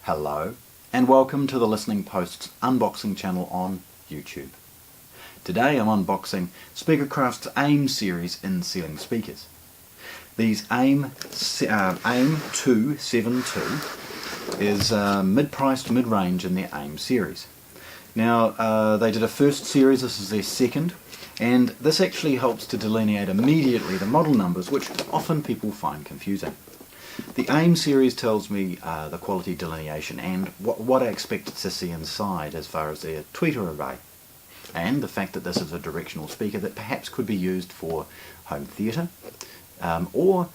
Hello, and welcome to the Listening Post's unboxing channel on YouTube. Today I'm unboxing Speakercraft's AIM series in ceiling speakers. These AIM272 is mid-priced, mid-range in their AIM series. Now they did a first series, this is their second, and this actually helps to delineate immediately the model numbers, which often people find confusing. The AIM series tells me the quality delineation and what I expect to see inside as far as their tweeter array, and the fact that this is a directional speaker that perhaps could be used for home theatre or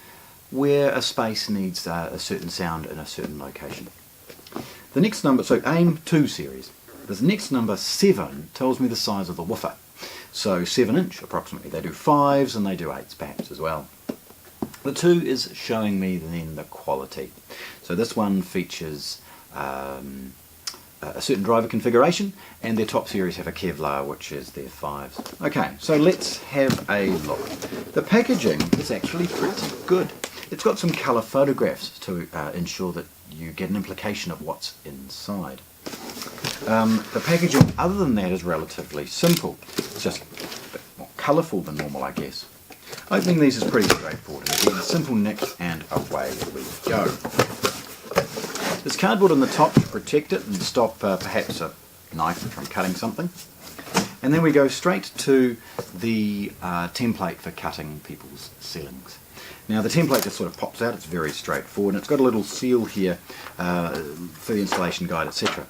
where a space needs a certain sound in a certain location. The next number, so AIM2 series, this next number 7 tells me the size of the woofer. So 7-inch approximately. They do 5s and they do 8s perhaps as well. The 2 is showing me then the quality. So this one features a certain driver configuration, and their top series have a Kevlar, which is their 5s. Okay, so let's have a look. The packaging is actually pretty good. It's got some colour photographs to ensure that you get an implication of what's inside. The packaging other than that is relatively simple. It's just a bit more colourful than normal, I guess. Opening these is pretty straightforward. Again, a simple nick and away we go. There's cardboard on the top to protect it and stop perhaps a knife from cutting something. And then we go straight to the template for cutting people's ceilings. Now the template just sort of pops out, it's very straightforward, and it's got a little seal here for the installation guide, etc.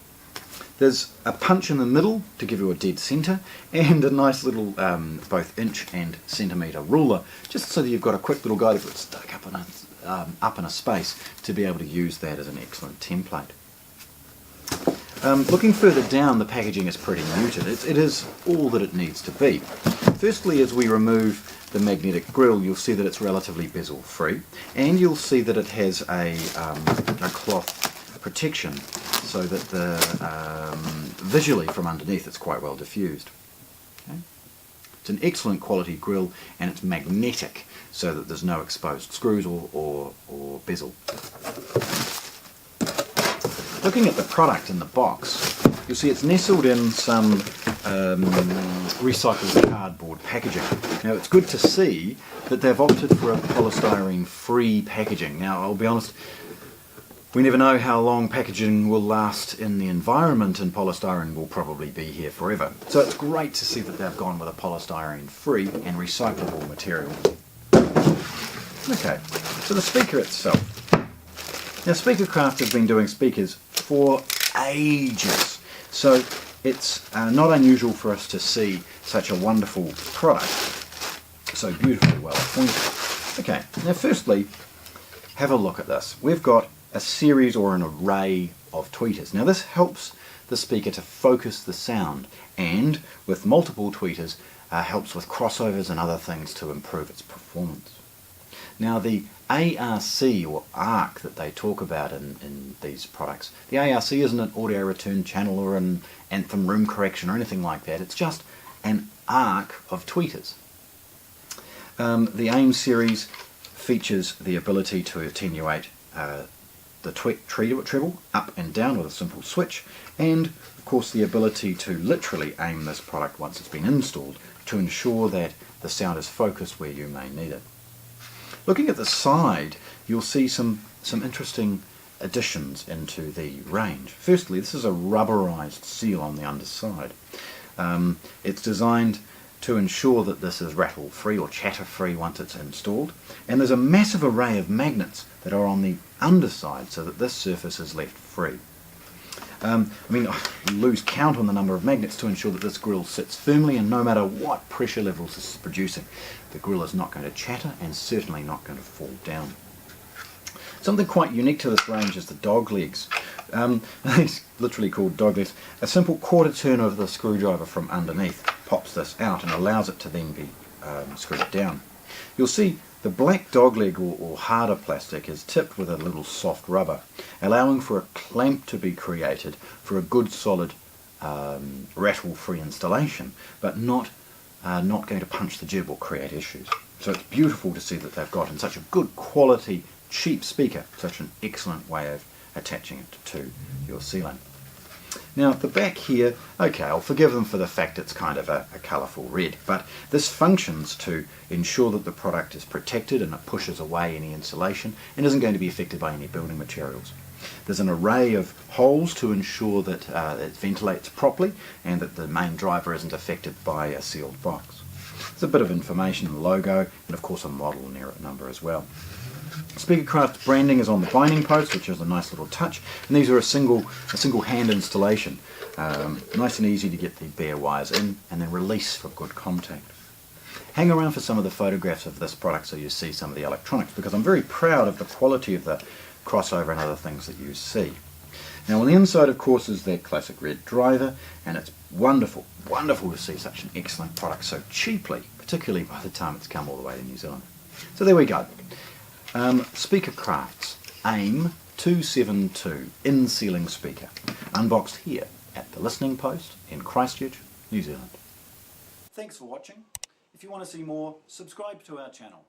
There's a punch in the middle to give you a dead centre, and a nice little both inch and centimetre ruler, just so that you've got a quick little guide if it's stuck up in a space, to be able to use that as an excellent template. Looking further down, the packaging is pretty muted. It is all that it needs to be. Firstly, as we remove the magnetic grille, you'll see that it's relatively bezel free, and you'll see that it has a cloth protection so that visually from underneath it's quite well diffused. Okay. It's an excellent quality grille, and it's magnetic so that there's no exposed screws or bezel. Looking at the product in the box, you'll see it's nestled in some recycled cardboard packaging. Now it's good to see that they've opted for a polystyrene free packaging. Now I'll be honest, we never know how long packaging will last in the environment, and polystyrene will probably be here forever. So it's great to see that they've gone with a polystyrene free and recyclable material. Okay, so the speaker itself. Now Speakercraft has been doing speakers for ages, so it's not unusual for us to see such a wonderful product, so beautifully well appointed. Okay, now firstly, have a look at this. We've got a series or an array of tweeters. Now this helps the speaker to focus the sound, and with multiple tweeters helps with crossovers and other things to improve its performance. Now the ARC or arc that they talk about in these products, the ARC isn't an audio return channel or an anthem room correction or anything like that. It's just an arc of tweeters. The AIM series features the ability to attenuate the treble up and down with a simple switch, and of course the ability to literally aim this product once it's been installed to ensure that the sound is focused where you may need it. Looking at the side, you'll see some interesting additions into the range. Firstly, this is a rubberized seal on the underside. It's designed to ensure that this is rattle free or chatter free once it's installed, and there's a massive array of magnets that are on the underside so that this surface is left free. I lose count on the number of magnets to ensure that this grille sits firmly, and no matter what pressure levels this is producing, the grille is not going to chatter and certainly not going to fall down. Something quite unique to this range is the dog legs. It's literally called dog legs. A simple quarter turn of the screwdriver from underneath pops this out and allows it to then be screwed down. You'll see the black dogleg or harder plastic is tipped with a little soft rubber, allowing for a clamp to be created for a good solid rattle-free installation, but not going to punch the jib or create issues. So it's beautiful to see that they've got in such a good quality, cheap speaker, such an excellent way of attaching it to your ceiling. Now at the back here, okay, I'll forgive them for the fact it's kind of a colourful red, but this functions to ensure that the product is protected and it pushes away any insulation and isn't going to be affected by any building materials. There's an array of holes to ensure that it ventilates properly and that the main driver isn't affected by a sealed box. There's a bit of information in the logo and of course a model near it number as well. Speakercraft branding is on the binding post, which is a nice little touch, and these are a single hand installation. Nice and easy to get the bare wires in and then release for good contact. Hang around for some of the photographs of this product so you see some of the electronics, because I'm very proud of the quality of the crossover and other things that you see. Now on the inside of course is that classic red driver, and it's wonderful to see such an excellent product so cheaply, particularly by the time it's come all the way to New Zealand. So there we go. Speakercrafts AIM272 in-ceiling speaker, unboxed here at the listening post in Christchurch, New Zealand. Thanks for watching. If you want to see more, subscribe to our channel.